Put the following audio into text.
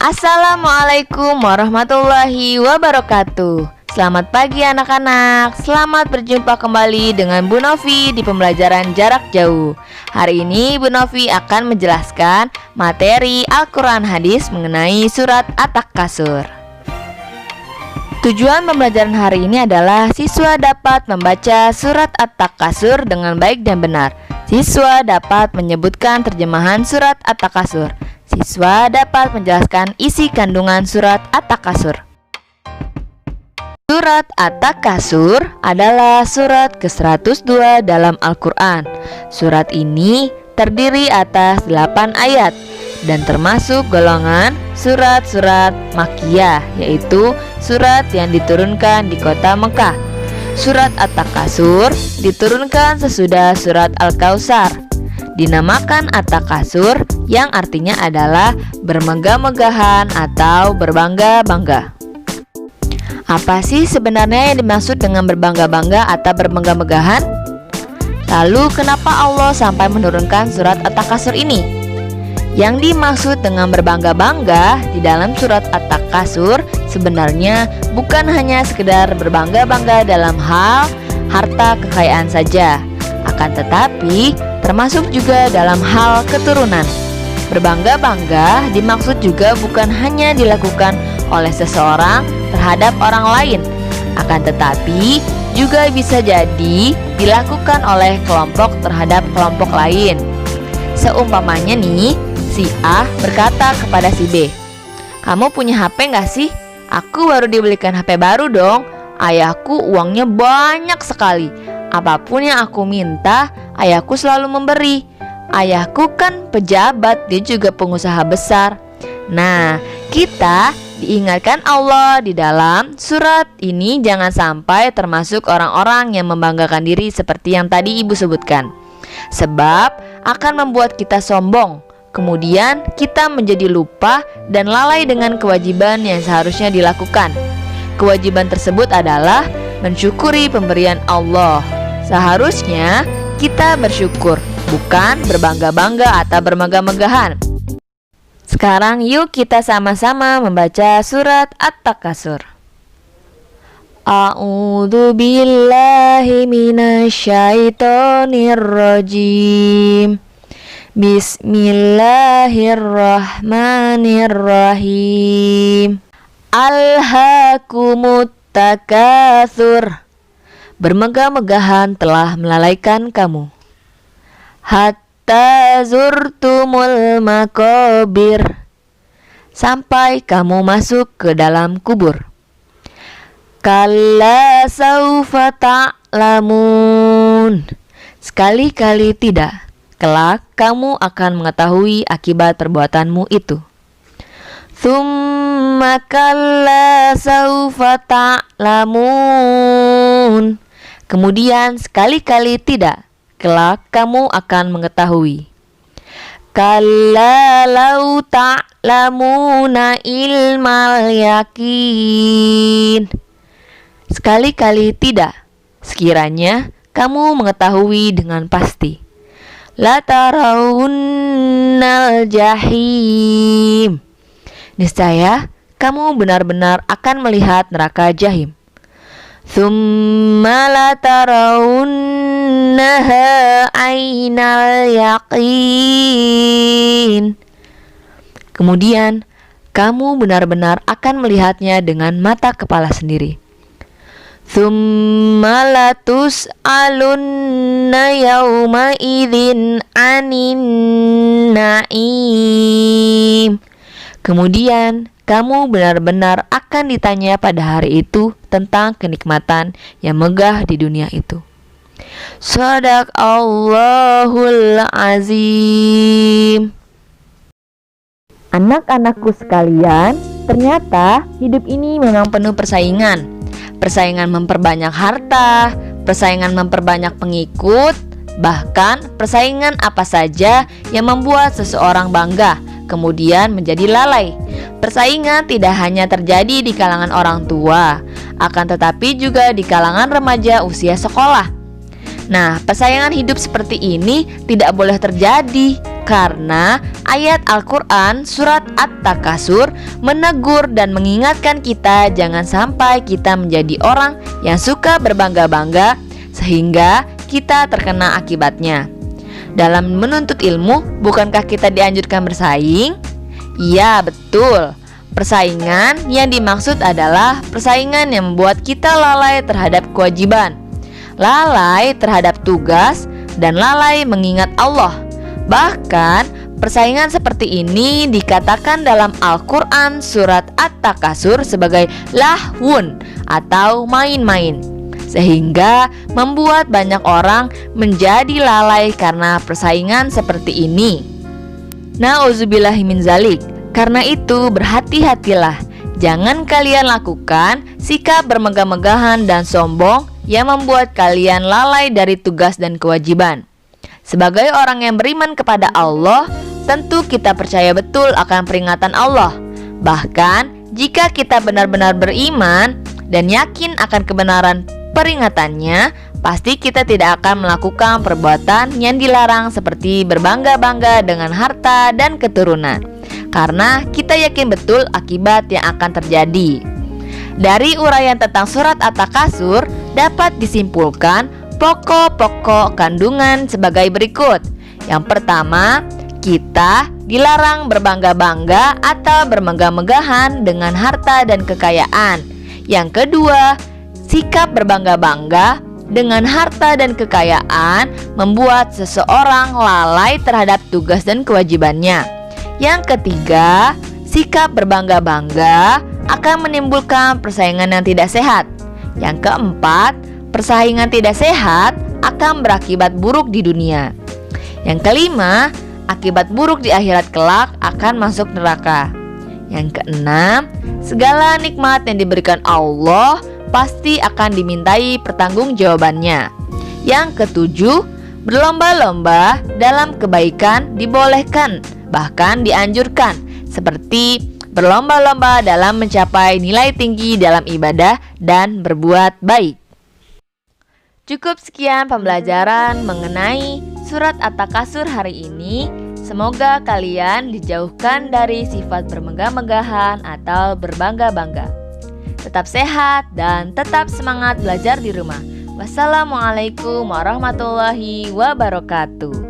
Assalamualaikum warahmatullahi wabarakatuh. Selamat pagi anak-anak. Selamat berjumpa kembali dengan Bu Novi di pembelajaran jarak jauh. Hari ini Bu Novi akan menjelaskan materi Al-Quran Hadis mengenai surat At-Takasur. Tujuan pembelajaran hari ini adalah siswa dapat membaca surat At-Takasur dengan baik dan benar. Siswa dapat menyebutkan terjemahan surat At-Takasur. Siswa dapat menjelaskan isi kandungan surat At-Takasur. Surat At-Takasur adalah surat ke-102 dalam Al-Quran. Surat ini terdiri atas 8 ayat dan termasuk golongan surat-surat Makkiyah, yaitu surat yang diturunkan di kota Mekah. Surat At-Takasur diturunkan sesudah surat Al-Kautsar. Dinamakan At-Takasur yang artinya adalah bermegah-megahan atau berbangga-bangga. Apa sih sebenarnya yang dimaksud dengan berbangga-bangga atau bermegah-megahan? Lalu kenapa Allah sampai menurunkan surat At-Takasur ini? Yang dimaksud dengan berbangga-bangga di dalam surat At-Takasur sebenarnya bukan hanya sekedar berbangga-bangga dalam hal harta kekayaan saja, akan tetapi termasuk juga dalam hal keturunan. Berbangga-bangga dimaksud juga bukan hanya dilakukan oleh seseorang terhadap orang lain, akan tetapi juga bisa jadi dilakukan oleh kelompok terhadap kelompok lain. Seumpamanya nih, si A berkata kepada si B, "Kamu punya HP nggak sih? Aku baru dibelikan HP baru dong. Ayahku uangnya banyak sekali. Apapun yang aku minta, ayahku selalu memberi. Ayahku kan pejabat, dia juga pengusaha besar." Nah, kita diingatkan Allah di dalam surat ini jangan sampai termasuk orang-orang yang membanggakan diri seperti yang tadi Ibu sebutkan. Sebab akan membuat kita sombong. Kemudian kita menjadi lupa dan lalai dengan kewajiban yang seharusnya dilakukan. Kewajiban tersebut adalah mensyukuri pemberian Allah. Seharusnya kita bersyukur, bukan berbangga-bangga atau bermegah-megahan. Sekarang yuk kita sama-sama membaca surat At-Takasur. A'udzu billahi minasyaitonir rajim. Bismillahirrahmanirrahim. Alhaakumut takatsur. Bermegah-megahan telah melalaikan kamu. Hatta zurtumul maqabir. Sampai kamu masuk ke dalam kubur. Kalla saufa ta'lamun. Sekali-kali tidak. Kelak kamu akan mengetahui akibat perbuatanmu itu. Tsumma kalla saufa ta'lamun. Kemudian sekali-kali tidak, kelak kamu akan mengetahui. Kalla lau ta'lamuna ilmal yakin. Sekali-kali tidak, sekiranya kamu mengetahui dengan pasti. La tarawunnal jahim. Niscaya kamu benar-benar akan melihat neraka jahim. Tsumma la tarawunnaha ainal yaqin. Kemudian kamu benar-benar akan melihatnya dengan mata kepala sendiri. Tsumma la tus'alunna yawma idzin anin na'im. Kemudian kamu benar-benar akan ditanya pada hari itu tentang kenikmatan yang megah di dunia itu. Shadaqallahul azim. Anak-anakku sekalian, ternyata hidup ini memang penuh persaingan. Persaingan memperbanyak harta, persaingan memperbanyak pengikut, bahkan persaingan apa saja yang membuat seseorang bangga, kemudian menjadi lalai. Persaingan tidak hanya terjadi di kalangan orang tua, akan tetapi juga di kalangan remaja usia sekolah. Nah, persaingan hidup seperti ini tidak boleh terjadi Karena ayat Al-Quran surat At-Takasur menegur dan mengingatkan kita jangan sampai kita menjadi orang yang suka berbangga-bangga sehingga kita terkena akibatnya. Dalam menuntut ilmu, bukankah kita dianjurkan bersaing? Iya, betul. Persaingan yang dimaksud adalah persaingan yang membuat kita lalai terhadap kewajiban, lalai terhadap tugas, dan lalai mengingat Allah. Bahkan persaingan seperti ini dikatakan dalam Al-Quran surat At-Takasur sebagai lahwun atau main-main, sehingga membuat banyak orang menjadi lalai karena persaingan seperti ini. Nauzubillahi min zalik. Karena itu berhati-hatilah, jangan kalian lakukan sikap bermegah-megahan dan sombong yang membuat kalian lalai dari tugas dan kewajiban. Sebagai orang yang beriman kepada Allah, tentu kita percaya betul akan peringatan Allah. Bahkan jika kita benar-benar beriman dan yakin akan kebenaran peringatannya, pasti kita tidak akan melakukan perbuatan yang dilarang seperti berbangga-bangga dengan harta dan keturunan, karena kita yakin betul akibat yang akan terjadi. Dari uraian tentang surat At-Takasur dapat disimpulkan pokok-pokok kandungan sebagai berikut. Yang pertama, kita dilarang berbangga-bangga atau bermegah-megahan dengan harta dan kekayaan. Yang kedua, sikap berbangga-bangga dengan harta dan kekayaan membuat seseorang lalai terhadap tugas dan kewajibannya. Yang ketiga, sikap berbangga-bangga akan menimbulkan persaingan yang tidak sehat. Yang keempat, persaingan tidak sehat akan berakibat buruk di dunia. Yang kelima, akibat buruk di akhirat kelak akan masuk neraka. Yang keenam, segala nikmat yang diberikan Allah pasti akan dimintai pertanggungjawabannya. Yang ketujuh, berlomba-lomba dalam kebaikan dibolehkan, bahkan dianjurkan, seperti berlomba-lomba dalam mencapai nilai tinggi dalam ibadah dan berbuat baik. Cukup sekian pembelajaran mengenai surat At-Takasur hari ini. Semoga kalian dijauhkan dari sifat bermegah-megahan atau berbangga-bangga. Tetap sehat dan tetap semangat belajar di rumah. Wassalamualaikum warahmatullahi wabarakatuh.